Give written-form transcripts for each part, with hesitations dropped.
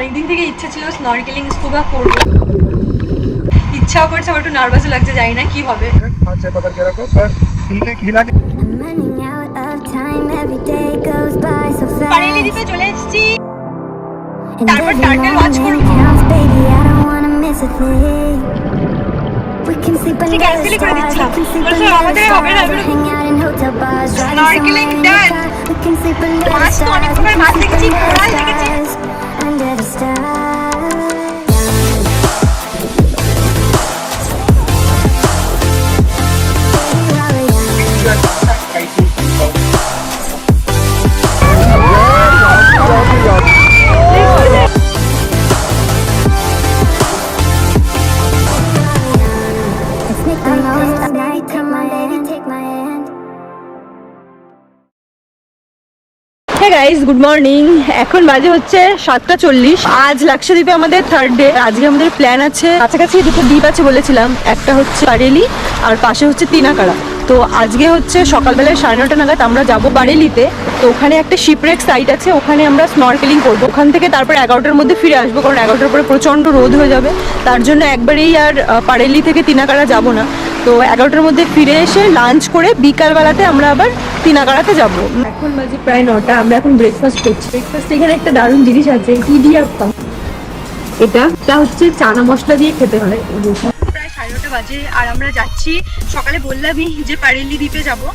অনেকদিন থেকে ইচ্ছা ছিল স্নরকেলিং স্কুবা করবো, ইচ্ছাও করছে, আবার একটু নার্ভাসও লাগছে, জানি না কি হবে। বারেলি দ্বীপে চলে এসেছি, তারপর টার্টেল ওয়াচ করবো। ক্যান্সেলই করে দিচ্ছিলাম, বলছে আমাদের হবে না। স্নরকেলিং ডান। মাছ তো অনেক প্রকার মাছ দেখেছি, কোরাল দেখেছি। গাইস গুড মর্নিং, এখন বাজে হচ্ছে 7:40। আজ লাক্ষাদ্বীপে আমাদের থার্ড ডে। আজকে আমাদের প্ল্যান আছে, কাছাকাছি দুটো দ্বীপ আছে বলেছিলাম, একটা হচ্ছে বারেলি আর পাশে হচ্ছে তিনাকাড়া। তো আজকে হচ্ছে সকালবেলায় 9:30 নাগাদ আমরা যাবো বারেলিতে। তো ওখানে একটা শিপরেক সাইট আছে, ওখানে আমরা স্নরকেলিং করবো। ওখান থেকে তারপর 11টার মধ্যে ফিরে আসবো, কারণ 11টার পরে প্রচণ্ড রোদ হয়ে যাবে। তার জন্য একবারেই আর বারেলি থেকে তিনাকাড়া যাবো না। তো 11টার মধ্যে ফিরে এসে লাঞ্চ করে বিকালবেলাতে আমরা আবার তিনাকাড়াতে যাবো। এখন বাজে প্রায় 9টা, আমরা এখন ব্রেকফাস্ট করছি। ব্রেকফাস্ট এখানে একটা দারুণ জিনিস আছে, ইডিয়াপ্পাম। এটা হচ্ছে চানা মশলা দিয়ে খেতে হয়। প্রায় 9:30 বাজে আর আমরা যাচ্ছি। সকালে বললামই যে বারেলি দ্বীপে যাবো,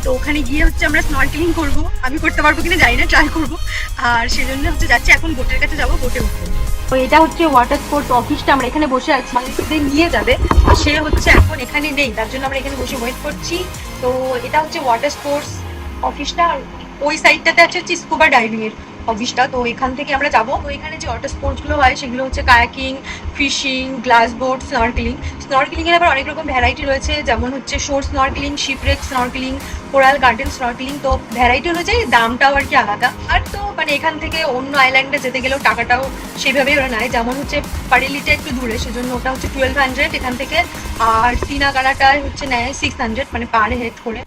তো ওখানে গিয়ে হচ্ছে আমরা স্নরকেলিং করবো। আমি করতে পারবো কিনা জানি না, ট্রাই করবো। আর সেজন্য হচ্ছে যাচ্ছি, এখন বোটের কাছে যাবো, বোটে উঠবো। তো এটা হচ্ছে ওয়াটার স্পোর্টস অফিসটা, আমরা এখানে বসে আছি, মানুষদের নিয়ে যাবে। সে হচ্ছে এখন এখানে নেই, তার জন্য আমরা এখানে বসে ওয়েট করছি। তো এটা হচ্ছে ওয়াটার স্পোর্টস অফিসটা, ওই সাইডটাতে আছে হচ্ছে স্কুবা ডাইভিং এর অফিসটা। তো এখান থেকে আমরা যাবো। তো এখানে যে ওয়াটার স্পোর্টস গুলো হয় সেগুলো হচ্ছে kayaking, fishing, glass boat, snorkeling. Snorkeling এর আবার অনেক রকম ভ্যারাইটি রয়েছে, যেমন হচ্ছে shore snorkeling, shipwreck snorkeling, coral garden snorkeling. তো ভ্যারাইটি অনুযায়ী দামটাও আর কি আলাদা। আর তো মানে এখান থেকে অন্য আইল্যান্ডে যেতে গেলেও টাকাটাও সেভাবেই ওরা নেয়। যেমন হচ্ছে বারেলিটা একটু দূরে, সেজন্য ওটা হচ্ছে 1200 এখান থেকে। আর তিনাকাড়াটা হচ্ছে নেয় 600, মানে পার হেড করে।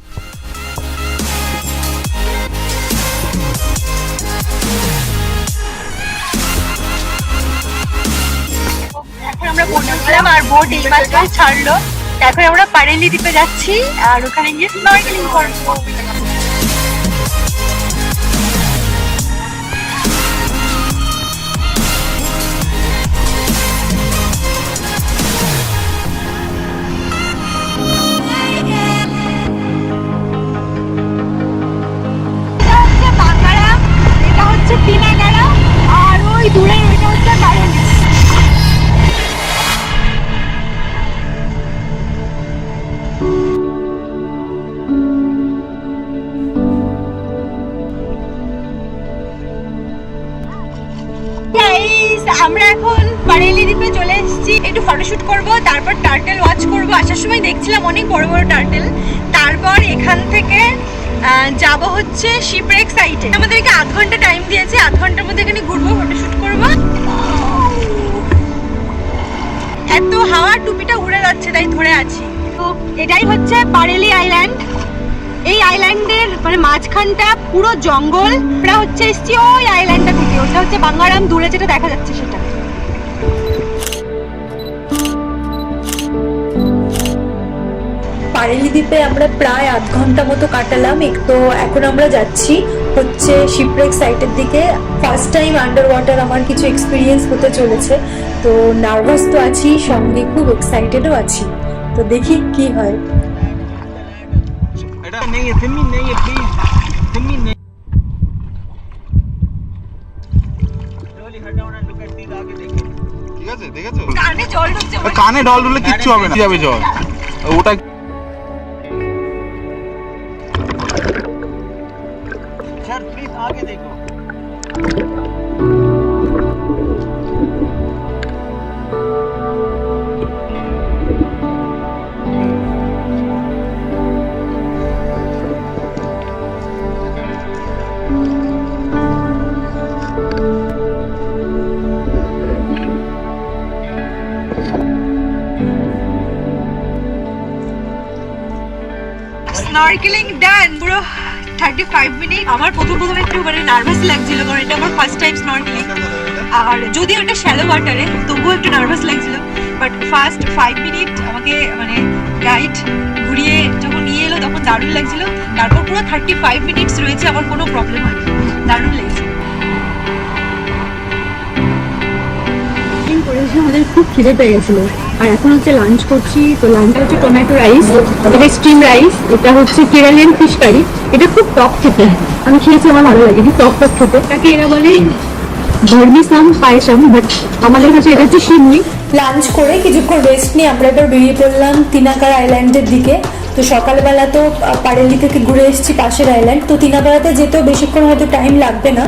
এখন আমরা বোটে উঠলাম আর বোট এই মাত্র ছাড়লো। এখন আমরা বারেলি দ্বীপে যাচ্ছি আর ওখানে গিয়ে স্নরকেলিং করবো। এটা হচ্ছে তিনাকাড়া আর ওই দূরে ওইটা হচ্ছে বারেলি। আমরা এখন বারেলি দ্বীপে চলে এসেছি, একটু ফটোশুট করব, তারপর টার্টেল ওয়াচ করব। আসার সময় দেখছিলাম অনেক বড় বড় টার্টেল। তারপর এখান থেকে যাব হচ্ছে শিপরেক সাইটে। আমাদেরকে 8 ঘন্টা টাইম দিয়েছে, 8 ঘন্টার মধ্যে এখানে ঘুরবো, ফটোশুট করবো। এত হাওয়া, টুপিটা উড়ে যাচ্ছে তাই ধরে আছি। তো এটাই হচ্ছে বারেলি আইল্যান্ড। এই আইল্যান্ডের মানে মাঝখানটা পুরো জঙ্গল। আমরা হচ্ছে এসছি ওই আইল্যান্ডটা থেকে, ওটা হচ্ছে বাঙ্গারাম, দূরে যেটা দেখা যাচ্ছে সেটা। বারেলি দ্বীপে আমরা প্রায় 8 ঘন্টা মতো কাটালাম। তো এখন আমরা যাচ্ছি হচ্ছে শিপরেক সাইটের দিকে। ফার্স্ট টাইম আন্ডার ওয়াটার আমার কিছু এক্সপিরিয়েন্স হতে চলেছে, তো নার্ভাস তো আছি, সঙ্গে খুব এক্সাইটেডও আছি। তো দেখি কি হয়। नहीं है थिम्मी नहीं है प्लीज थिम्मी नहीं रोली हट down and look at this आगे देखो ঠিক আছে দেখেছো কানে জল ঢুকছে কানে ঢল ঢুকলে কিচ্ছু হবে না যাবে জল ওটা স্যার প্লিজ आगे देखो স্নরকেলিং ডান, পুরো 35 মিনিট। আমার প্রথম একটু মানে নার্ভাস লাগছিল, কারণ এটা আমার ফার্স্ট টাইম স্নরকেলিং। আর যদিও এটা শ্যালো ওয়াটারে তবুও একটু নার্ভাস লাগছিল, বাট ফার্স্ট 5 মিনিট আমাকে মানে গাইড ঘুরিয়ে যখন নিয়ে এলো তখন দারুণ লাগছিল। তারপর পুরো 35 মিনিটস রয়েছে, আমার কোনো প্রবলেম হয়নি, দারুণ লেগেছে। করেছি আমাদের খুব খিদে পেয়ে গেছিল, আর এখন হচ্ছে লাঞ্চ করছি। তো লাঞ্চটা হচ্ছে টমেটো রাইস, এটা স্টিম রাইস, এটা হচ্ছে কেরালিয়ান ফিশ কারি। এটা খুব টক খেতে, আমি খেয়েছি, আমার ভালো লাগে টক টক খেতে। এটাকে এরা বলে ভার্মিসাম পায়েসাম, বাট আমাদের কাছে এটা হচ্ছে সিমনি। লাঞ্চ করে কিছুক্ষণ রেস্ট নিয়ে আমরা এবার বেরিয়ে পড়লাম তিনাকার আইল্যান্ডের দিকে। তো সকালবেলা তো পারেলি থেকে ঘুরে এসেছি পাশের আইল্যান্ড, তো তিনাকারাতে যেতেও বেশিক্ষণ হয়তো টাইম লাগবে না,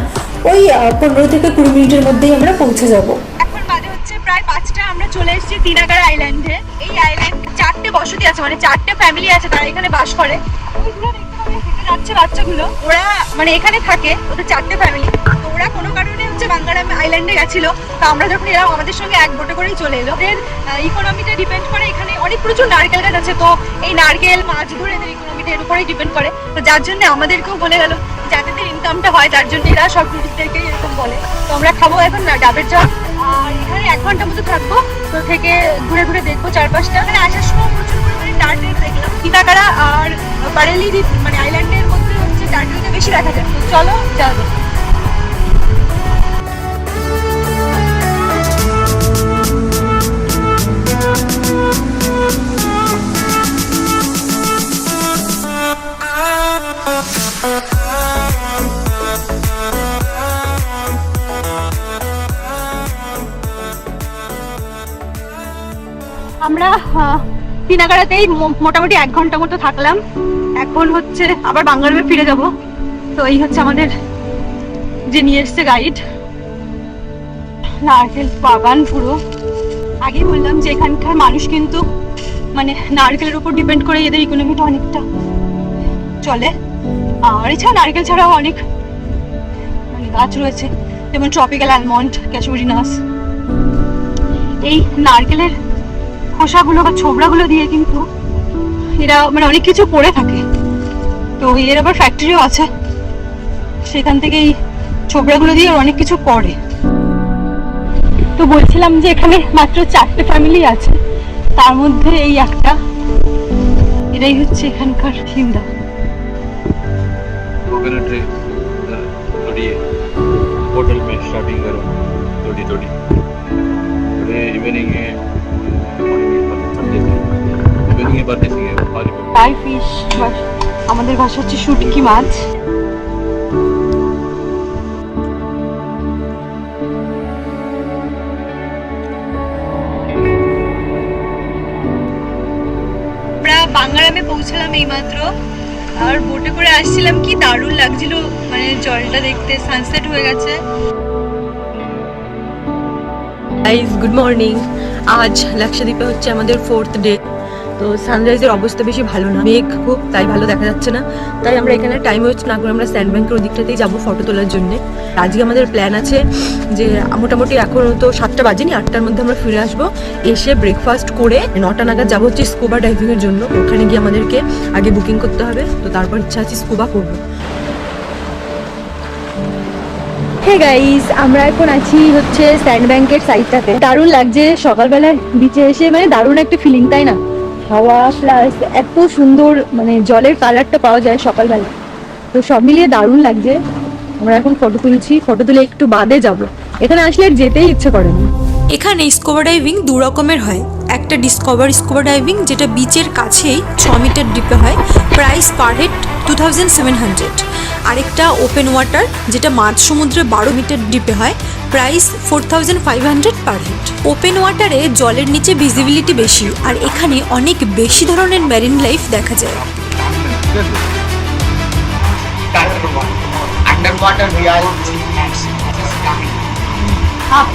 ওই 15 থেকে 20 মিনিটের মধ্যেই আমরা পৌঁছে যাব। এখন বাজে হচ্ছে প্রায় 5টা, আমরা চলে এসেছি তিনাকারা আইল্যান্ডে। এই আইল্যান্ড 4টে বসতি আছে, মানে 4টে ফ্যামিলি আছে, তারা এখানে বাস করে। ওইগুলো দেখতে পাবে হেঁটে যাচ্ছে বাচ্চাগুলো, ওরা মানে এখানে থাকে, ওদের 4টে ফ্যামিলি। তো ওরা কোনো কারণে হচ্ছে বাঙ্গারাম আইল্যান্ডে গেছিল, তো আমরা যখন এলাম আমাদের সঙ্গে এক বোটে করেই চলে এলো। এদের ইকোনমিটা ডিপেন্ড করে, এখানে অনেক প্রচুর নারকেল গাছ আছে, তো এই নারকেল মাছ ধরে এদের ইকোনমিটা এর উপরেই ডিপেন্ড করে। তো যার জন্য আমাদেরকেও বলে গেল যাতে ইনকামটা হয়, তার জন্য এরা সব টুরিস্টদেরকে এরকম বলে। তো আমরা খাবো এখন ডাবের চপ, আর এখানে 1 ঘন্টা মতো থাকবো। তো থেকে ঘুরে ঘুরে দেখবো চারপাশটা। মানে আসার সময় প্রচুর পরিমাণে টার্টেল দেখলাম। তিনাকারা আর বারেলি মানে আইল্যান্ডের মধ্যে হচ্ছে টার্টেলটা বেশি দেখা যায়। তো চলো যাবো। আমরা তিনাকারাতেই মোটামুটি 1 ঘন্টা মতো থাকলাম। এখন হচ্ছে আবার বাঙ্গারামে ফিরে যাব। তো এই হচ্ছে আমাদের যে নিয়ে এসছে গাইড। নারকেল বাগান পুরো। আগেই বললাম যে এখানকার মানুষ কিন্তু মানে নারকেলের উপর ডিপেন্ড করে এদের ইকোনমিটা অনেকটা চলে। আর এছাড়া নারকেল ছাড়াও অনেক মানে গাছ রয়েছে, যেমন ট্রপিক্যাল আলমন্ড, ক্যাশমেরিনাস। এই নারকেলের খোসাগুলো বা ছোবড়াগুলো দিয়ে কিন্তু এরা মানে অনেক কিছু করে থাকে। তো এর আবার ফ্যাক্টরিও আছে, সেখান থেকে এই ছোবড়াগুলো দিয়ে অনেক কিছু করে। তো বলছিলাম যে এখানে মাত্র 4টে ফ্যামিলি আছে, তার মধ্যে এই একটা, এটাই হচ্ছে এখানকার হিন্দা। होटल में स्टार्टिंग करो थोड़ी थोड़ी इवनिंग है इवनिंग है बातें सीखे টাই ফিশ, আমাদের ভাষা হচ্ছে শুটকি মাছ। আমরা বাঙ্গারামে পৌঁছলাম এইমাত্র, আর বোটে করে আসছিলাম, কি দারুণ লাগছিল মানে জলটা দেখতে। সানসেট হয়ে গেছে। Guys good morning. আজ লাক্ষাদ্বীপে হচ্ছে আমাদের 4th ডে। তো সানরাইজের অবস্থা বেশি ভালো না, মেঘ খুব, তাই ভালো দেখা যাচ্ছে না। তাই আমরা এখানে টাইম ওয়েস্ট না করে আমরা স্যান্ড ব্যাংকের ওদিকটাতেই যাবো ফটো তোলার জন্য। আজকে আমাদের প্ল্যান আছে যে মোটামুটি এখন তো 7টা বাজেনি, 8টার মধ্যে আমরা ফিরে আসবো। এসে ব্রেকফাস্ট করে 9টা নাগাদ যাবো হচ্ছে স্কুবা ডাইভিংয়ের জন্য। ওখানে গিয়ে আমাদেরকে আগে বুকিং করতে হবে, তো তারপর ইচ্ছা আছে স্কুবা করবো। হে গাইস, আমরা এখন আছি হচ্ছে স্যান্ড ব্যাংকের সাইডটাতে। দারুণ লাগছে সকালবেলায় বিচে এসে, মানে দারুণ একটা ফিলিং, তাই না? হাওয়া প্লাস এত সুন্দর মানে জলের কালারটা পাওয়া যায় সকালবেলা। তো সব মিলিয়ে দারুণ লাগছে। আমরা এখন ফটো তুলছি, ফটো তুলে একটু বাদে যাব। এখানে আসলে যেতেই ইচ্ছে করে না। এখানে স্কুবা ডাইভিং 2 রকমের হয়। একটা ডিসকভার স্কুবা ডাইভিং, যেটা বিচের কাছেই 6 মিটার ডিপে হয়, প্রাইস পার হেড 2700। আরেকটা ওপেন ওয়াটার, যেটা মাঝ সমুদ্রে 12 মিটার ডিপে হয়, প্রাইস 4500 পার হেড। ওপেন ওয়াটারে জলের নিচে ভিজিবিলিটি বেশি, আর এখানে অনেক বেশি ধরনের মেরিন লাইফ দেখা যায়। Underwater reality is coming. up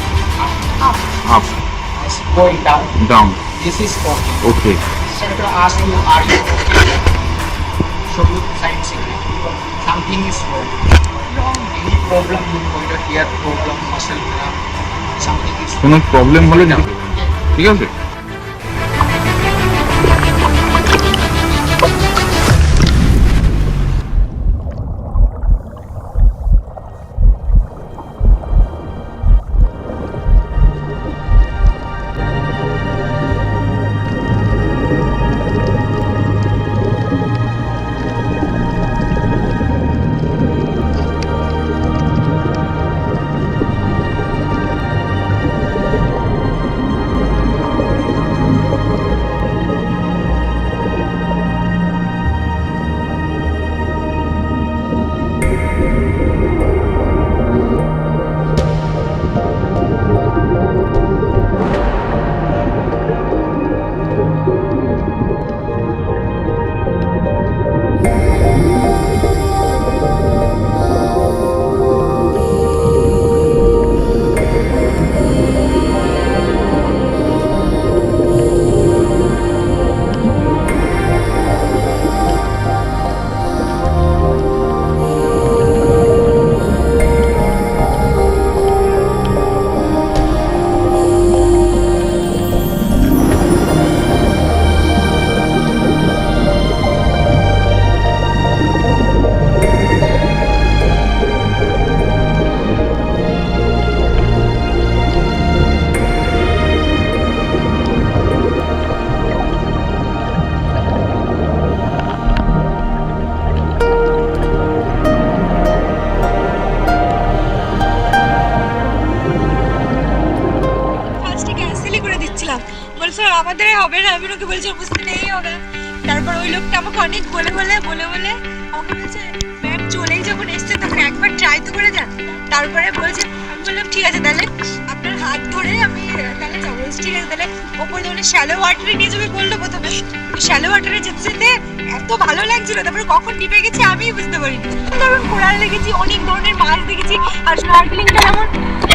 It's going down. down This is okay. okay Center ask you, are you okay? Show you sign signal. Something is wrong. Any problem you got a ear problem, muscle cramp, something is কোনো problem হলে না, ঠিক আছে? Sir আমাদের হবে না, আমি ওকে বলছি বুঝতে নেই হবে। তারপর ওই লোকটা আমাকে অনেক বলে আমাকে বলছে ম্যাম চলেই যখন এসছে তখন একবার ট্রাই তো করে যান। তারপরে বলছে, আমি বললাম ঠিক আছে তাহলে আপনার হাত ধরে আমি তাহলে যাবো। ঠিক আছে তাহলে ওপরে যখন শ্যালো ওয়াটারে নিয়ে যাবে বললো প্রথমে, শ্যালো ওয়াটারে যেতে যেতে এত ভালো লাগছিল, তারপরে কখন ডিপে গেছি আমি বুঝতে পারিনি। তারপর কোরাল দেখেছি, অনেক ধরনের মাছ দেখেছি, আর স্নরকেলিংটা যেমন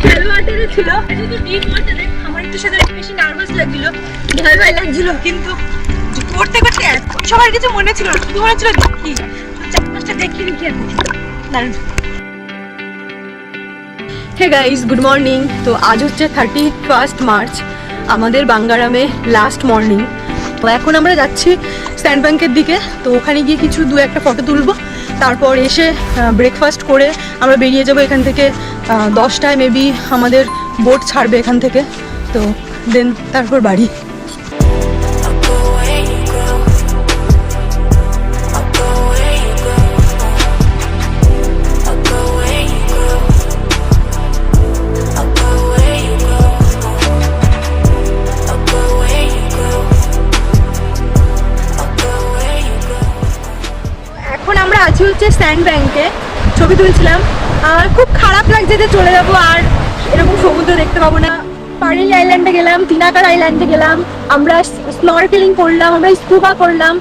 শ্যালো ওয়াটারে ছিল, যেহেতু ডিপ ওয়াটারে আমার একটু সাথে বেশি নার্ভাস লাগছিল, ভয় লাগছিল, কিন্তু করতে করতে সবার কিছু মনে ছিল না, শুধু মনে ছিল দেখি চারপাশটা দেখি দাঁড়ান। Hey guys, good morning. তো আজ হচ্ছে 31 মার্চ, আমাদের বাঙ্গারামে লাস্ট মর্নিং। তো এখন আমরা যাচ্ছি স্ট্যান্ড ব্যাংকের দিকে। তো ওখানে গিয়ে কিছু দু একটা ফটো তুলবো, তারপর এসে ব্রেকফাস্ট করে আমরা বেরিয়ে যাবো এখান থেকে। 10টায় মেবি আমাদের বোট ছাড়বে এখান থেকে, তো দেন তারপর বাড়ি। এখন আমরা আছি হচ্ছে স্ট্যান্ড ব্যাংকে, ছবি তুলছিলাম। আর খুব খারাপ লাগছে যে চলে যাবো আর এরকম সমুদ্র দেখতে পাবো না। পারেলি আইল্যান্ডে গেলাম, তিনাকার আইল্যান্ডে গেলাম, আমরা স্নরকেলিং করলাম, আমরা স্কুবা করলাম।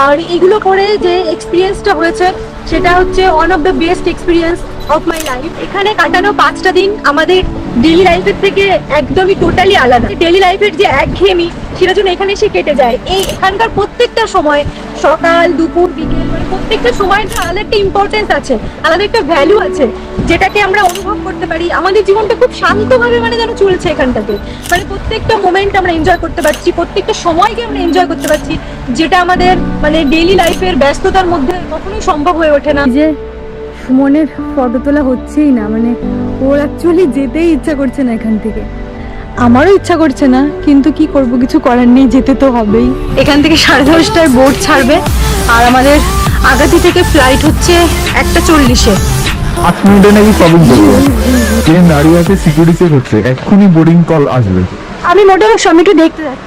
আর এগুলো করে যে এক্সপিরিয়েন্সটা হয়েছে সেটা হচ্ছে one of the best experience of my life. এখানে কাটানো 5টা দিন আমাদের ডেইলি লাইফের থেকে একদমই টোটালি আলাদা। ডেইলি লাইফের যে একঘেয়েমি সেটা জন্য এখানে এসে কেটে যায়। এখানকার প্রত্যেকটা সময়, সকাল দুপুর বিকেল, মানে প্রত্যেকটা সময়ের আলাদা একটা ইম্পর্টেন্স আছে, আলাদা একটা ভ্যালু আছে, যেটাকে আমরা অনুভব করতে পারি। আমাদের জীবনটা খুব শান্তভাবে মানে যেন চলছে এখানটাতে, মানে প্রত্যেকটা মোমেন্ট আমরা এনজয় করতে পারছি, প্রত্যেকটা সময়কে আমরা এনজয় করতে পারছি, যেটা আমাদের মানে ডেইলি লাইফের ব্যস্ততার মধ্যে কখনোই সম্ভব হয়ে ওঠে না। যে সুমনের ফটো তোলা হচ্ছেই না, মানে ওর অ্যাকচুয়ালি যেতেই ইচ্ছা করছে না এখান থেকে। আমারও ইচ্ছা করছে না, কিন্তু কি করব, কিছু করার নেই, যেতে তো হবেই। এখান থেকে 10:30টায় বোট ছাড়বে, আর আমাদের আগাতি থেকে ফ্লাইট হচ্ছে 1:40-এ। 8 মিনিটে নাকি প্রবলেম করবে, ট্রেন দাঁড়িয়ে আছে, সিকিউরিটি চেক হচ্ছে, এক্ষুনি বোর্ডিং কল আসবে। আমি মোটামুটি সবই একটু দেখতে যাচ্ছি।